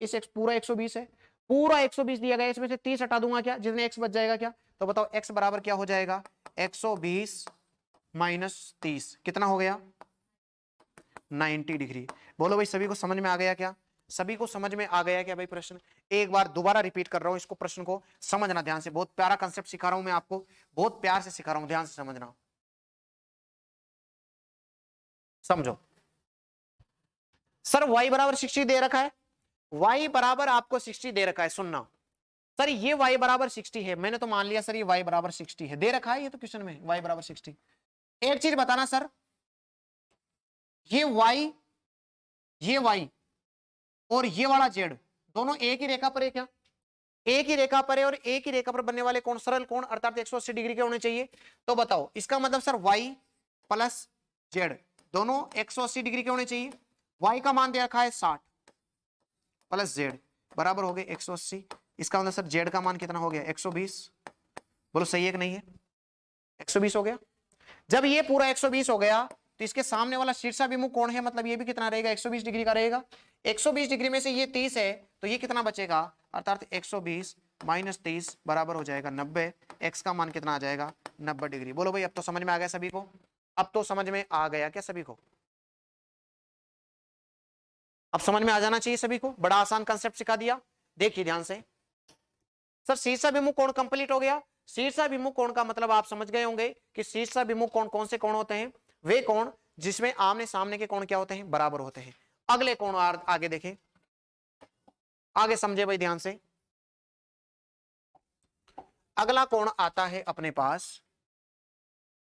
इस x पूरा 120 है, पूरा 120 दिया गया, इसमें से 30 हटा दूंगा क्या? जितने x बच जाएगा क्या? तो बताओ x बराबर क्या हो जाएगा? 120 माइनस 30 कितना हो गया? 90 डिग्री। बोलो भाई सभी को समझ में आ गया क्या? सभी को समझ में आ गया क्या भाई प्रश्न? एक बार दोबारा रिपीट कर रहा हूं इसको, प्रश्न को समझना ध्यान से, बहुत प्यारा कंसेप्ट सिखा रहा हूं मैं आपको, बहुत प्यार से सिखा रहा हूं, ध्यान से समझना। समझो सर y बराबर 60 दे रखा है, y बराबर आपको 60 दे रखा है, सुनना सर ये y बराबर 60 है, मैंने तो मान लिया सर ये y बराबर 60 है, दे रखा है ये तो क्वेश्चन में y बराबर 60। एक चीज बताना सर, ये y और ये वाला z दोनों एक ही रेखा पर है क्या? एक ही रेखा पर है, और एक ही रेखा पर बनने वाले कोण सरल कोण अर्थात 180 डिग्री के होने चाहिए। तो बताओ इसका मतलब सर y प्लस z दोनों 180 डिग्री के होने चाहिए। y का मान दे रखा है 60 प्लस z बराबर हो गए 180। इसका मतलब सर z का मान कितना हो गया? 120। बोलो सही है कि नहीं है? 120 हो गया। जब ये पूरा 120 हो गया तो इसके सामने वाला शीर्षाभिमुख कोण है, मतलब ये भी कितना रहेगा? 120 डिग्री का रहेगा। 120 डिग्री में से ये 30 है तो ये कितना बचेगा? अर्थात 120 माइनस 30 बराबर हो जाएगा 90। x का मान कितना आ जाएगा? 90 डिग्री। बोलो भाई अब तो समझ में आ गया सभी को? अब तो समझ में आ गया क्या सभी को? अब समझ में आ जाना चाहिए सभी को, बड़ा आसान कंसेप्ट सिखा दिया। देखिए ध्यान से, सर शीर्षाभिमुख कोण कंप्लीट हो गया। शीर्षाभिमुख कोण का मतलब आप समझ गए होंगे कि शीर्षाभिमुख कोण कौन से कोण होते हैं? वे कोण जिसमें आमने सामने के कोण क्या होते हैं? बराबर होते हैं। अगले कोण आगे देखें, आगे समझे भाई ध्यान से। अगला कोण आता है अपने पास,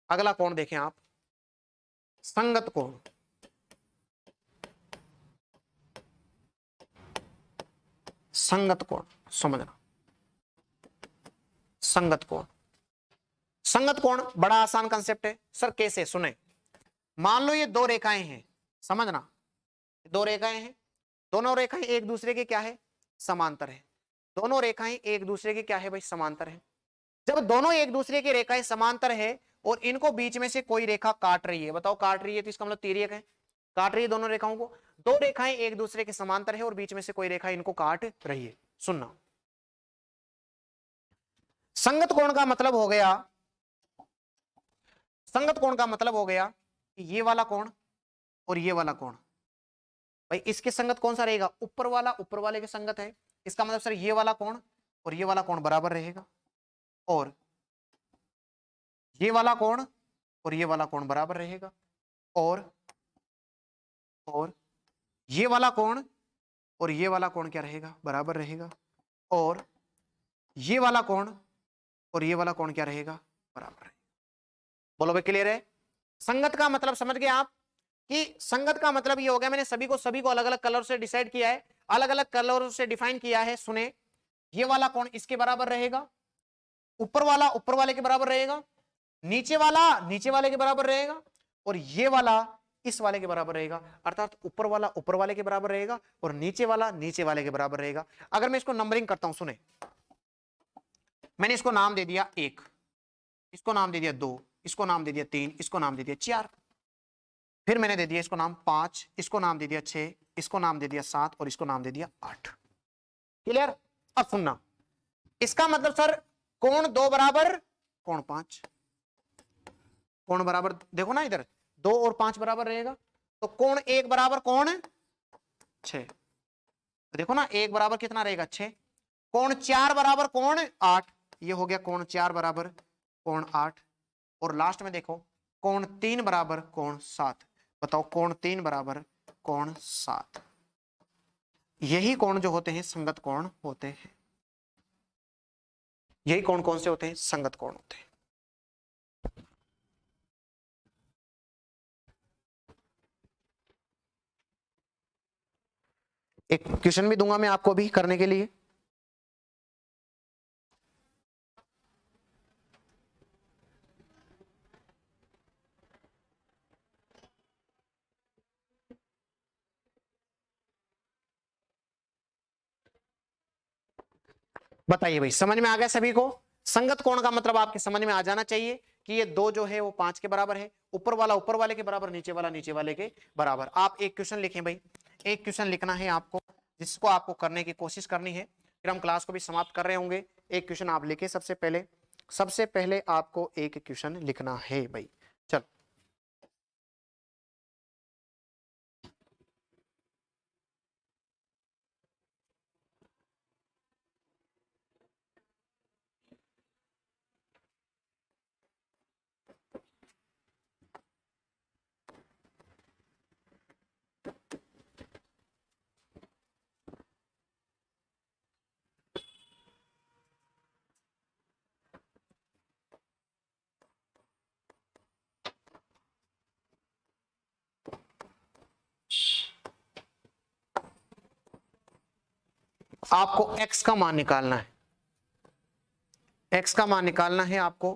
अगला कोण देखें आप, संगत कोण। संगत कोण समझना, संगत कोण। संगत कोण बड़ा आसान कंसेप्ट है सर, कैसे? सुने, मान लो ये दो रेखाएं हैं, समझना, दो रेखाएं हैं, दोनों रेखाएं एक दूसरे के क्या है? समांतर है। दोनों रेखाएं एक दूसरे के क्या है भाई? समांतर है। जब दोनों एक दूसरे की रेखाएं समांतर है और इनको बीच में से कोई रेखा काट रही है, बताओ काट रही है तो इसका मतलब तिर्यक है, काट रही है दोनों रेखाओं को। दो रेखाएं एक दूसरे के समांतर है और बीच में से कोई रेखा इनको काट रही है। सुनना, संगत कोण का मतलब हो गया, संगत कोण का मतलब हो गया कि ये वाला कोण और ये वाला कोण, भाई इसके संगत कौन सा रहेगा? ऊपर वाला ऊपर वाले के संगत है। इसका मतलब सर ये वाला कोण और ये वाला कोण बराबर रहेगा, और ये वाला कोण और ये वाला कोण बराबर रहेगा, और ये वाला कोण और ये वाला कोण क्या रहेगा? बराबर रहेगा, और ये वाला कोण और ये वाला कोण क्या रहेगा? बराबर रहेगा। बोलो भाई क्लियर है? संगत का मतलब समझ गए आप कि संगत का मतलब ये हो गया, मैंने सभी को अलग अलग कलर से डिसाइड किया है, अलग अलग कलर से डिफाइन किया है। सुने, ये वाला कोण इसके बराबर रहेगा, ऊपर वाला ऊपर वाले के बराबर रहेगा, नीचे वाला नीचे वाले के बराबर रहेगा, और ये वाला इस वाले के बराबर रहेगा। अर्थात ऊपर वाला ऊपर वाले के बराबर रहेगा और नीचे वाला नीचे वाले के बराबर रहेगा। अगर मैं इसको नंबरिंग करता हूं, सुने, मैंने इसको नाम दे दिया 1, इसको नाम दे दिया 2, इसको नाम दे दिया 3, इसको नाम दे दिया 4, फिर मैंने दे दिया इसको नाम 5, इसको नाम दे दिया 6, इसको नाम दे दिया 7 और इसको नाम दे दिया 8। क्लियर? अब सुनना, इसका मतलब सर कोण 2 बराबर कोण 5, कोण बराबर, देखो ना इधर 2 और 5 बराबर रहेगा, तो कोण 1 बराबर कोण 6, देखो ना 1 बराबर कितना रहेगा? 6। कोण 4 बराबर कोण 8, ये हो गया कोण 4 बराबर कोण 8, और लास्ट में देखो कोण 3 बराबर कोण 7। बताओ कोण 3 बराबर कोण 7, यही कोण जो होते हैं संगत कोण होते हैं। यही कोण कौन से होते हैं? संगत कोण होते हैं। एक क्वेश्चन भी दूंगा मैं आपको अभी करने के लिए। बताइए भाई समझ में आ गया सभी को? संगत कोण का मतलब आपके समझ में आ जाना चाहिए कि ये 2 जो है वो 5 के बराबर है, ऊपर वाला ऊपर वाले के बराबर, नीचे वाला नीचे वाले के बराबर। आप एक क्वेश्चन लिखें भाई, एक क्वेश्चन लिखना है आपको, जिसको आपको करने की कोशिश करनी है, फिर हम क्लास को भी समाप्त कर रहे होंगे। एक क्वेश्चन आप लिखे, सबसे पहले आपको एक क्वेश्चन लिखना है भाई। चल आपको x का मान निकालना है, x का मान निकालना है आपको।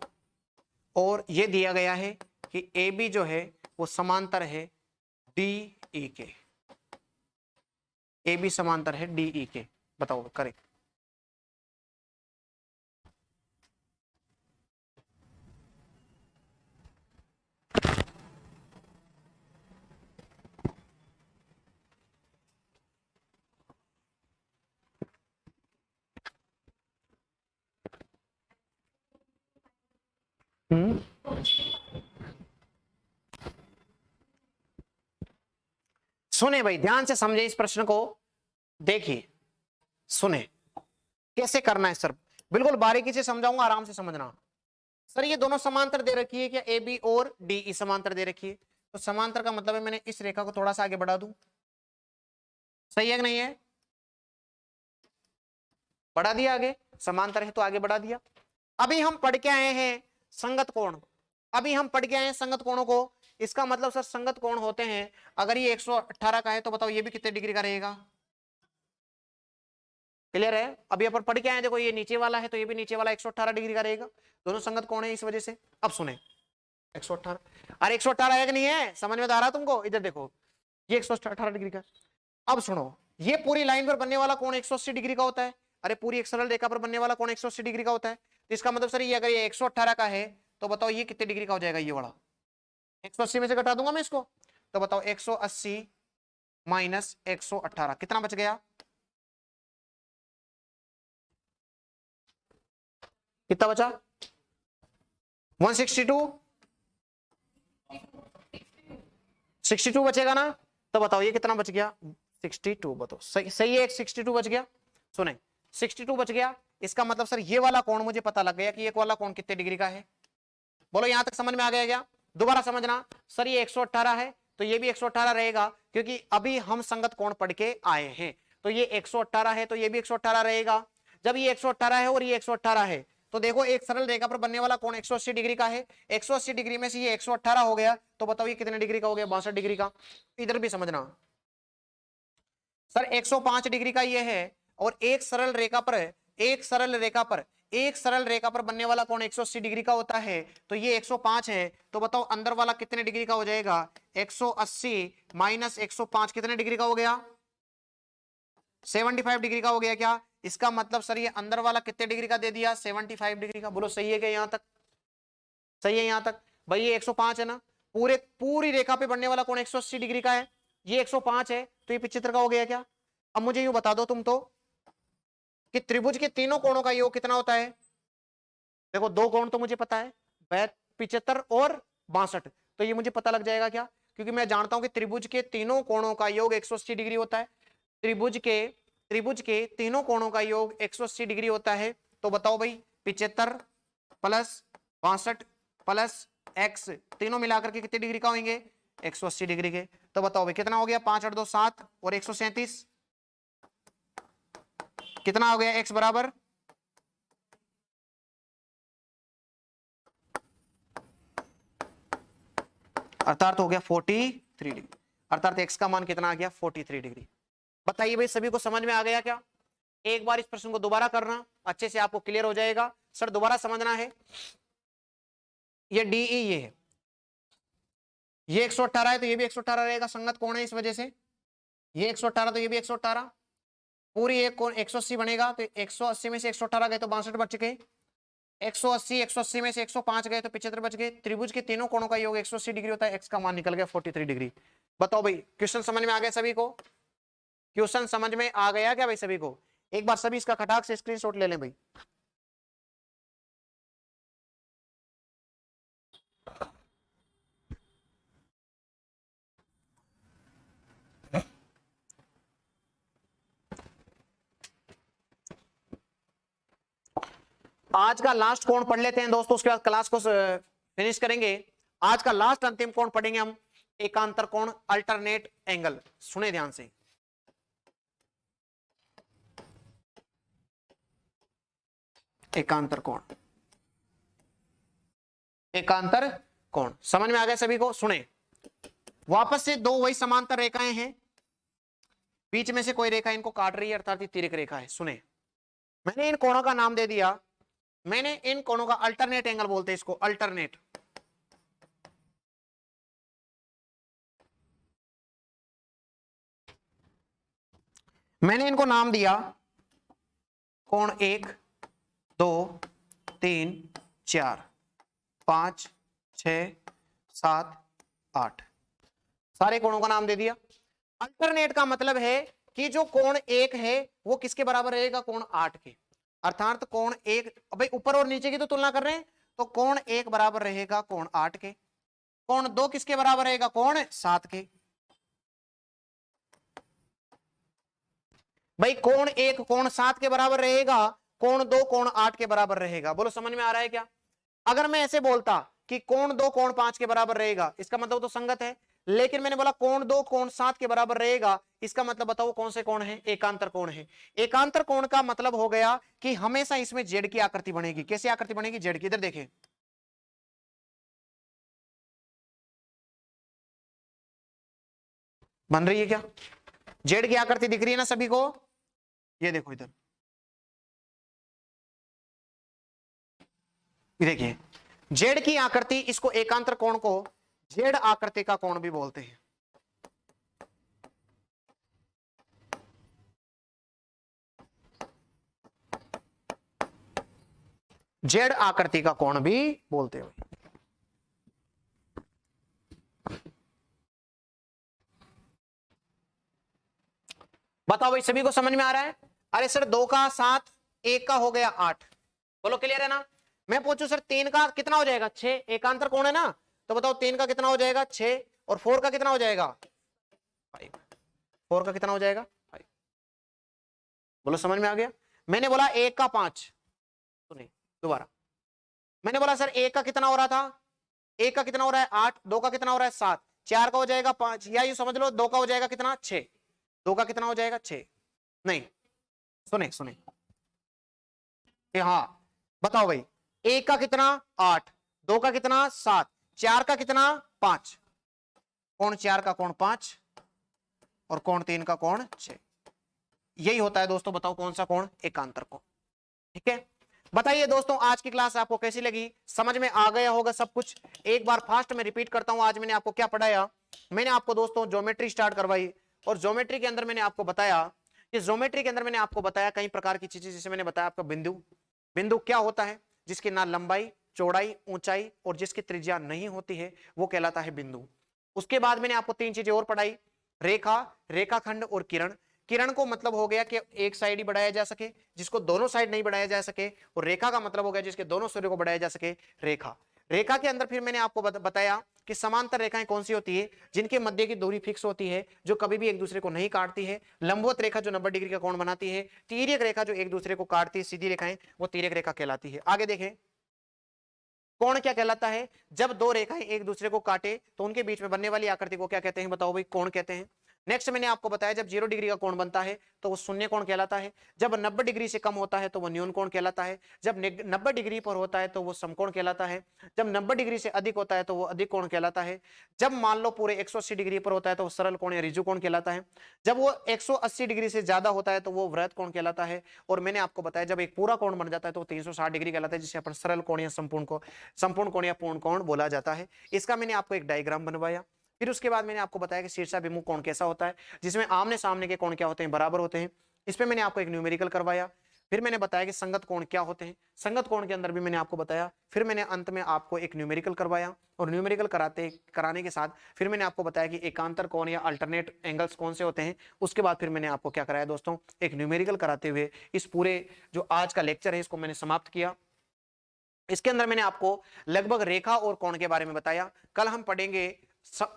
और ये दिया गया है कि AB जो है वो समांतर है DE के, AB समांतर है DE के। बताओ करें। सुने भाई, ध्यान से समझे इस प्रश्न को, देखिए सुने कैसे करना है सर, बिल्कुल बारीकी से समझाऊंगा, आराम से समझना। सर ये दोनों समांतर दे रखी है क्या, ए बी और डी ई समांतर दे रखी है, तो समांतर का मतलब है मैंने इस रेखा को थोड़ा सा आगे बढ़ा दूं, सही है कि नहीं है, बढ़ा दिया आगे, समांतर है तो आगे बढ़ा दिया। अभी हम पढ़ के आए हैं संगत कोण, अभी हम पढ़ के आए हैं संगत कोणों को, इसका मतलब सर संगत कोण होते हैं, अगर ये 118 का है तो बताओ ये भी कितने डिग्री का रहेगा, क्लियर है। अभी अपन पढ़ के आए, देखो ये नीचे वाला है तो ये भी नीचे वाला 118 डिग्री का रहेगा, दोनों संगत कोण है इस वजह से। अब सुने 118, अरे 118 है कि नहीं है, समझ में आ रहा तुमको, इधर देखो ये 118 डिग्री का। अब सुनो, ये पूरी लाइन पर बनने वाला कोण 180 डिग्री का होता है, अरे पूरी एक सरल रेखा पर बनने वाला कोण 180 डिग्री का होता है, तो इसका मतलब सर ये अगर ये 118 का है तो बताओ ये कितने डिग्री का हो जाएगा, ये वाला 180 में से घटा दूंगा मैं इसको, तो बताओ 180 माइनस 118 कितना बच गया, कितना बचा 162, 62 बचेगा ना, तो बताओ ये कितना बच गया 62, बताओ सही सही है, 62 बच गया। सुने 62 बच गया, इसका मतलब सर ये वाला कोण मुझे पता लग गया कि ये वाला कोण कितने डिग्री का है, बोलो यहां तक समझ में आ गया क्या, दोबारा समझना, सर ये 118 है तो ये भी 118 रहेगा, क्योंकि अभी हम संगत कोण पढ़ के आए हैं, तो ये 118 है तो ये भी 118 रहेगा। जब ये 118 है और ये 118 है तो देखो एक सरल रेखा पर बनने वाला कोण 180 डिग्री का है, 180 डिग्री में से ये 118 हो गया, तो बताओ ये कितने डिग्री का हो गया, 62 डिग्री का। इधर भी समझना, सर 105 डिग्री का ये है, और एक सरल रेखा पर, एक सरल रेखा पर, एक सरल रेखा पर बनने वाला कोण 180 डिग्री का होता है, तो ये 105 है, तो बताओ अंदर वाला कितने डिग्री का हो जाएगा, 180 माइनस 105 कितने डिग्री का हो गया, 75 डिग्री का हो गया क्या, इसका मतलब सर ये अंदर वाला कितने डिग्री का दे दिया, 75 डिग्री का। बोलो सही है क्या यहां तक, सही है यहां तक भाई, ये 105 है ना, पूरे पूरी रेखा पे बनने वाला कोण 180 डिग्री का है, ये 105 है तो ये 75 का हो गया क्या। अब मुझे यूं बता दो तुम तो कि त्रिभुज के तीनों कोणों का योग कितना होता है, देखो दो कोण तो मुझे पता है 75 और 62, तो ये मुझे पता लग जाएगा क्या, क्योंकि मैं जानता हूं कि त्रिभुज के तीनों कोणों का योग 180 डिग्री होता है, त्रिभुज के तीनों कोणों का योग 180 डिग्री होता है, तो बताओ भाई 75 प्लस 62 प्लस x तीनों मिलाकर के कितने डिग्री का होंगे, 180 डिग्री के। तो बताओ भाई कितना हो गया, 5 8 2 7 और 137 कितना हो गया, x बराबर अर्थात हो गया 43 डिग्री, अर्थात x का मान कितना आ गया 43 डिग्री। बताइए भाई सभी को समझ में आ गया क्या, एक बार इस प्रश्न को दोबारा करना, अच्छे से आपको क्लियर हो जाएगा। सर दोबारा समझना है, ये डीई ये है, ये 118 है तो ये भी 118 रहेगा, संगत कोण है इस वजह से, ये 118 तो ये भी 118, पूरी एक कोण 180 बनेगा, तो 180 में से 118 गए तो 62 बच गए, 180 में से 105 गए तो 75 बच गए। त्रिभुज के तीनों कोणों का योग 180 डिग्री होता है, x का मान निकल गया 43 डिग्री। बताओ भाई क्वेश्चन समझ में आ गया सभी को, क्वेश्चन समझ में आ गया क्या भाई सभी को, एक बार सभी इसका खटाक से स्क्रीनशॉट ले लें भाई। आज का लास्ट कोण पढ़ लेते हैं दोस्तों, उसके बाद क्लास को फिनिश करेंगे। आज का लास्ट अंतिम कोण पढ़ेंगे हम, एकांतर कोण, अल्टरनेट एंगल। सुने ध्यान से, एकांतर कोण, एकांतर कोण समझ में आ गया सभी को। सुने वापस से दो वही समांतर रेखाएं हैं, बीच में से कोई रेखा इनको काट रही है, अर्थात ये तिर्यक रेखा है। सुने, मैंने इन कोणों का नाम दे दिया, मैंने इन कोणों का अल्टरनेट एंगल बोलते हैं इसको, अल्टरनेट। मैंने इनको नाम दिया कोण 1, 2, 3, 4, 5, 6, 7, 8, सारे कोणों का नाम दे दिया। अल्टरनेट का मतलब है कि जो कोण 1 है वो किसके बराबर रहेगा, कोण 8 के। अर्थात कोण 1, भाई ऊपर और नीचे की तो तुलना कर रहे हैं, तो कोण 1 बराबर रहेगा कोण 8 के। कोण 2 किसके बराबर रहेगा, कोण 7 के। भाई कोण 1 कोण 7 के बराबर रहेगा, कोण 2 कोण 8 के बराबर रहेगा। बोलो समझ में आ रहा है क्या? अगर मैं ऐसे बोलता कि कोण 2 कोण 5 के बराबर रहेगा, इसका मतलब तो संगत है, लेकिन मैंने बोला कोण 2 कोण 7 के बराबर रहेगा, इसका मतलब बताओ कौन से कोण है, एकांतर कोण है। एकांतर कोण का मतलब हो गया कि हमेशा इसमें जेड की आकृति बनेगी। कैसी आकृति बनेगी, जेड की। इधर देखें, बन रही है क्या, जेड की आकृति दिख रही है ना सभी को? ये देखो इधर, देखिए जेड की आकृति, इसको एकांतर कोण को जेड आकृति का कोण भी बोलते हैं। जेड आकृति का कोण भी बोलते हैं। बताओ भाई सभी को समझ में आ रहा है? अरे सर 2 का 7, 1 का हो गया 8, बोलो क्लियर है ना? मैं पूछूं सर 3 का कितना हो जाएगा, 6, एकांतर कोण है ना, तो बताओ 3 का कितना हो जाएगा, 6, और 4 का कितना हो जाएगा, 5। 4 का कितना हो जाएगा, 5। बोलो समझ में आ गया? मैंने बोला 1 का 5, सुनिए दोबारा, मैंने बोला सर 1 का कितना हो रहा था, 1 का कितना हो रहा है 8, 2 का कितना हो रहा है 7, 4 का हो जाएगा 5, या यूं समझ लो 2 का हो जाएगा कितना, 6, 2 का कितना हो जाएगा 6। नहीं, सुने सुने, हाँ बताओ भाई, 1 का कितना 8, 2 का कितना 7, 4 का कितना 5, कोण 4 का कोण 5 और कोण 3 का कोण 6। यही होता है दोस्तों, बताओ कौन सा कोण, एकांतर कोण। ठीक है, बताइए दोस्तों आज की क्लास आपको कैसी लगी, समझ में आ गया होगा सब कुछ? एक बार फास्ट में रिपीट करता हूं, आज मैंने आपको क्या पढ़ाया। मैंने आपको दोस्तों ज्योमेट्री स्टार्ट करवाई, और ज्योमेट्री के अंदर मैंने आपको बताया कि ज्योमेट्री के अंदर मैंने आपको बताया कई प्रकार की चीजें, जैसे मैंने बताया आपका बिंदु। बिंदु क्या होता है, जिसकी ना लंबाई, चौड़ाई, ऊंचाई और जिसकी त्रिज्या नहीं होती है, वो कहलाता है बिंदु। उसके बाद मैंने आपको 3 चीजें और पढ़ाई, रेखा, रेखाखंड और किरण। किरण को मतलब हो गया कि एक साइड ही बढ़ाया जा सके, जिसको दोनों साइड नहीं बढ़ाया जा सके, और रेखा का मतलब हो गया जिसके दोनों सिरे को बढ़ाया जा सके, रेखा। रेखा के अंदर फिर मैंने आपको बताया कि समांतर रेखाएं कौन सी होती है, जिनके मध्य की दूरी फिक्स होती है, जो कभी भी एक दूसरे को नहीं काटती है। लंबवत रेखा जो 90 डिग्री का कोण बनाती है, तिर्यक रेखा जो एक दूसरे को काटती है, सीधी रेखाएं, वो तिर्यक रेखा कहलाती है। आगे देखें, कोण क्या कहलाता है, जब दो रेखाएं एक दूसरे को काटे तो उनके बीच में बनने वाली आकृति को क्या कहते हैं, बताओ भाई, कोण कहते हैं। नेक्स्ट मैंने आपको बताया जब 0 डिग्री का कोण बनता है तो वो शून्य कोण कहलाता है, जब 90 डिग्री से कम होता है तो वो न्यून कोण कहलाता है, जब 90 डिग्री पर होता है तो वो समकोण कहलाता है, जब 90 डिग्री से अधिक होता है तो वो अधिक कोण कहलाता है, जब मान लो पूरे 180 डिग्री पर होता है तो वो सरल कोण या ऋजु कोण कहलाता है, जब वो 180 डिग्री से ज्यादा होता है तो वो वृत्त कोण कहलाता है, और मैंने आपको बताया जब एक पूरा कोण बन जाता है तो 360 डिग्री कहलाता है, जिसे अपन सरल कोण या संपूर्ण कोण या पूर्ण कोण बोला जाता है। इसका मैंने आपको एक डायग्राम बनवाया। फिर उसके बाद मैंने आपको बताया कि शीर्षाभिमुख कोण कैसा होता है, जिसमें आमने सामने के कोण क्या होते हैं, बराबर होते हैं। इस पे मैंने आपको एक न्यूमेरिकल करवाया। फिर मैंने बताया कि संगत कोण क्या होते हैं, संगत कोण के अंदर भी मैंने आपको बताया। फिर मैंने अंत में आपको एक न्यूमेरिकल करवाया, और न्यूमेरिकल कराने के साथ फिर मैंने आपको बताया कि एकांतर कोण या अल्टरनेट एंगल्स कौन से होते हैं। उसके बाद फिर मैंने आपको क्या कराया दोस्तों, एक न्यूमेरिकल कराते हुए इस पूरे जो आज का लेक्चर है इसको मैंने समाप्त किया। इसके अंदर मैंने आपको लगभग रेखा और कोण के बारे में बताया। कल हम पढ़ेंगे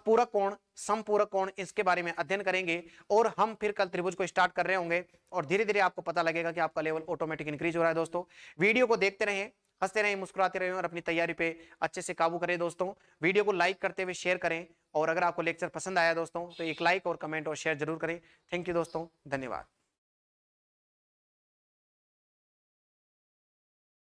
पूरक कोण, समपूरक कोण, इसके बारे में अध्ययन करेंगे, और हम फिर कल त्रिभुज को स्टार्ट कर रहे होंगे, और धीरे धीरे आपको पता लगेगा कि आपका लेवल ऑटोमेटिक इंक्रीज हो रहा है। दोस्तों वीडियो को देखते रहें, हंसते रहें, मुस्कुराते रहें, और अपनी तैयारी पे अच्छे से काबू करें। दोस्तों वीडियो को लाइक करते हुए शेयर करें, और अगर आपको लेक्चर पसंद आया दोस्तों तो एक लाइक और कमेंट और शेयर जरूर करें। थैंक यू दोस्तों, धन्यवाद।